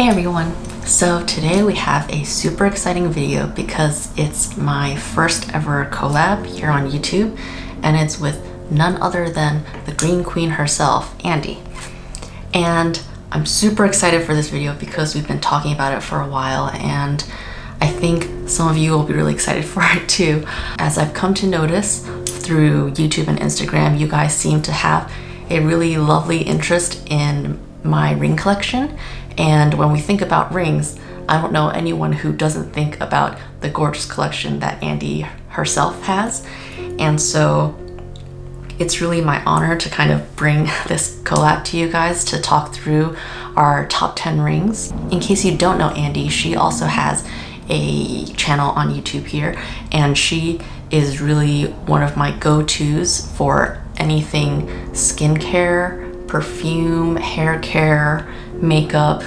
Hey everyone! So today we have a super exciting video because it's my first ever collab here on YouTube, and it's with none other than the Green Queen herself, Andie. And I'm super excited for this video because we've been talking about it for a while, and I think some of you will be really excited for it too. As I've come to notice through YouTube and Instagram, you guys seem to have a really lovely interest in my ring collection. And when we think about rings, I don't know anyone who doesn't think about the gorgeous collection that Andie herself has. And so it's really my honor to kind of bring this collab to you guys to talk through our top 10 rings. In case you don't know Andie, she also has a channel on YouTube here, and she is really one of my go-tos for anything skincare, perfume, hair care, makeup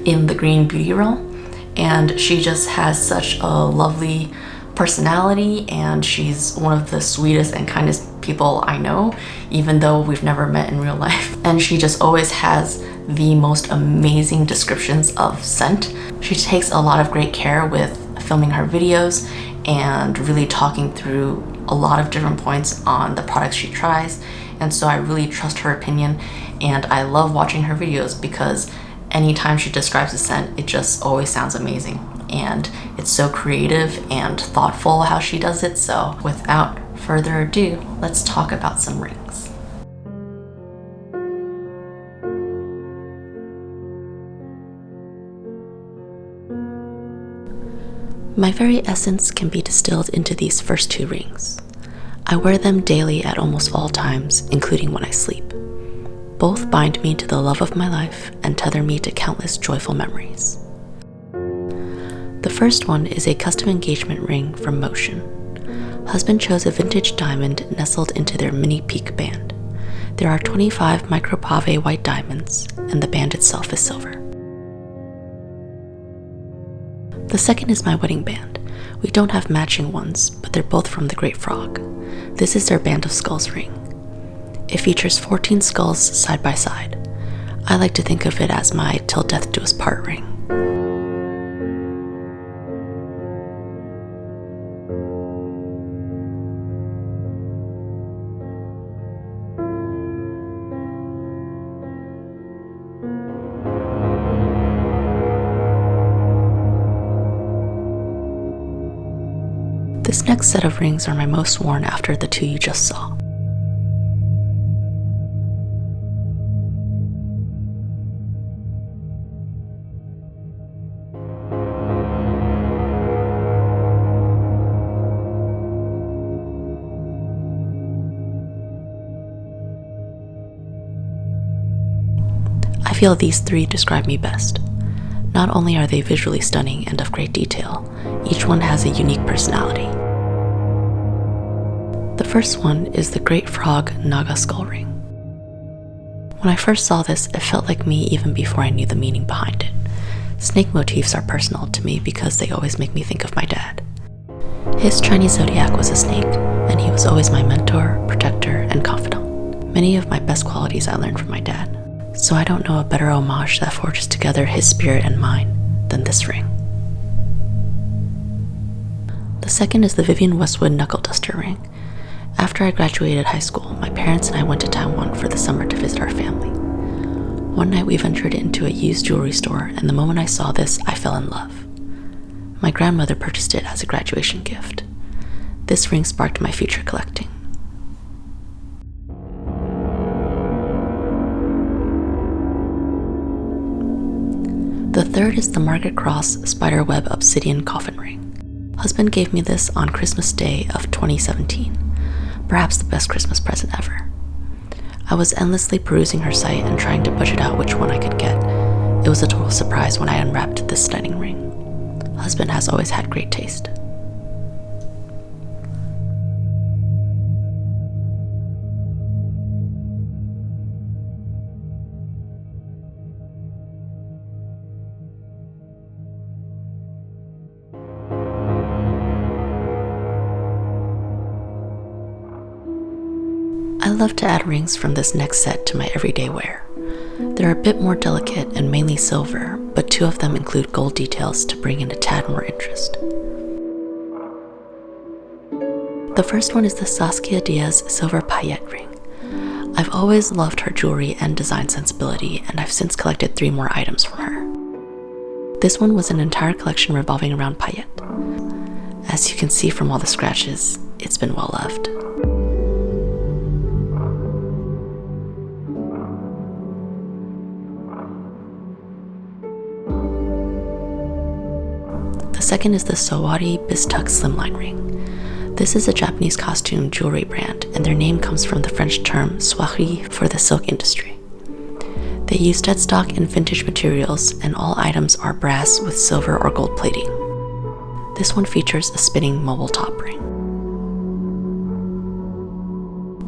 in the green beauty realm. And she just has such a lovely personality, and she's one of the sweetest and kindest people I know, even though we've never met in real life. And she just always has the most amazing descriptions of scent. She takes a lot of great care with filming her videos and really talking through a lot of different points on the products she tries. And so I really trust her opinion, and I love watching her videos because anytime she describes a scent, it just always sounds amazing. And it's so creative and thoughtful how she does it. So without further ado, let's talk about some rings. My very essence can be distilled into these first two rings. I wear them daily at almost all times, including when I sleep. Both bind me to the love of my life and tether me to countless joyful memories. The first one is a custom engagement ring from Mociun. Husband chose a vintage diamond nestled into their mini peak band. There are 25 micropave white diamonds, and the band itself is silver. The second is my wedding band. We don't have matching ones, but they're both from the Great Frog. This is their Band of Skulls ring. It features 14 skulls side by side. I like to think of it as my till death do us part ring. This next set of rings are my most worn after the two you just saw. I feel these three describe me best. Not only are they visually stunning and of great detail, each one has a unique personality. The first one is the Great Frog Naga skull ring. When I first saw this, it felt like me even before I knew the meaning behind it. Snake motifs are personal to me because they always make me think of my dad. His Chinese zodiac was a snake, and he was always my mentor, protector, and confidant. Many of my best qualities I learned from my dad. So I don't know a better homage that forges together his spirit and mine than this ring. The second is the Vivienne Westwood Knuckleduster ring. After I graduated high school, my parents and I went to Taiwan for the summer to visit our family. One night we ventured into a used jewelry store, and the moment I saw this, I fell in love. My grandmother purchased it as a graduation gift. This ring sparked my future collecting. The third is the Margaret Cross Spiderweb Obsidian Coffin ring. Husband gave me this on Christmas Day of 2017. Perhaps the best Christmas present ever. I was endlessly perusing her site and trying to budget out which one I could get. It was a total surprise when I unwrapped this stunning ring. Husband has always had great taste. I love to add rings from this next set to my everyday wear. They're a bit more delicate and mainly silver, but 2 of them include gold details to bring in a tad more interest. The first one is the Saskia Diez silver paillette ring. I've always loved her jewelry and design sensibility, and I've since collected 3 more items from her. This one was an entire collection revolving around paillette. As you can see from all the scratches, it's been well loved. The second is the Soierie Bistuck slimline ring. This is a Japanese costume jewelry brand, and their name comes from the French term Soierie for the silk industry. They use dead stock and vintage materials, and all items are brass with silver or gold plating. This one features a spinning mobile top ring.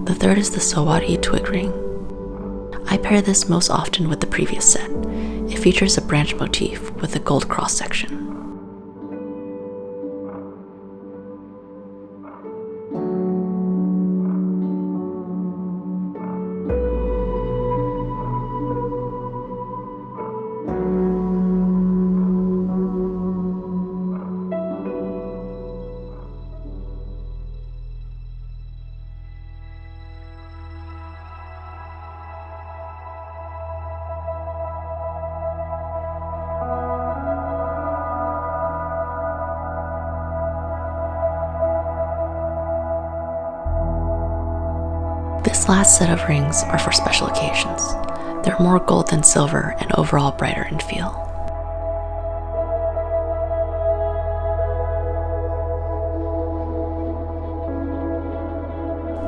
The third is the Soierie Twig ring. I pair this most often with the previous set. It features a branch motif with a gold cross section. This last set of rings are for special occasions. They're more gold than silver and overall brighter in feel.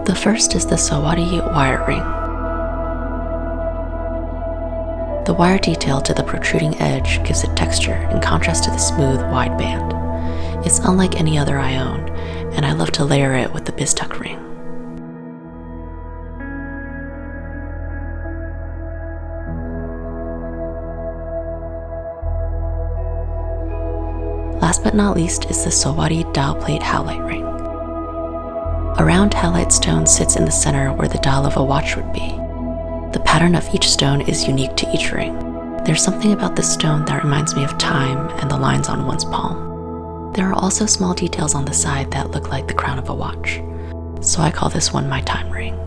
The first is the Soierie wire ring. The wire detail to the protruding edge gives it texture in contrast to the smooth, wide band. It's unlike any other I own, and I love to layer it with the Bistuck ring. Last but not least is the Soierie dial plate Howlite ring. A round Howlite stone sits in the center where the dial of a watch would be. The pattern of each stone is unique to each ring. There's something about this stone that reminds me of time and the lines on one's palm. There are also small details on the side that look like the crown of a watch, so I call this one my time ring.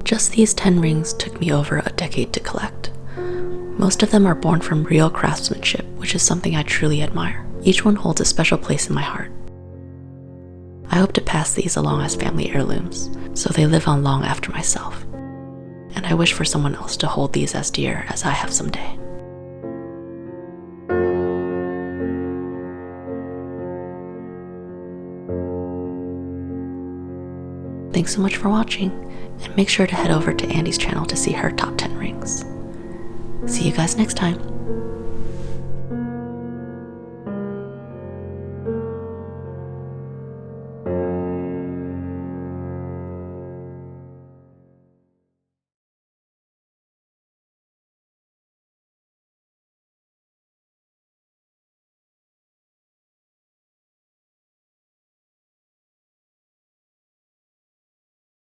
Just these 10 rings took me over a decade to collect. Most of them are born from real craftsmanship, which is something I truly admire. Each one holds a special place in my heart. I hope to pass these along as family heirlooms, so they live on long after myself. And I wish for someone else to hold these as dear as I have someday. Thanks so much for watching, and make sure to head over to Andie's channel to see her top 10 rings. See you guys next time.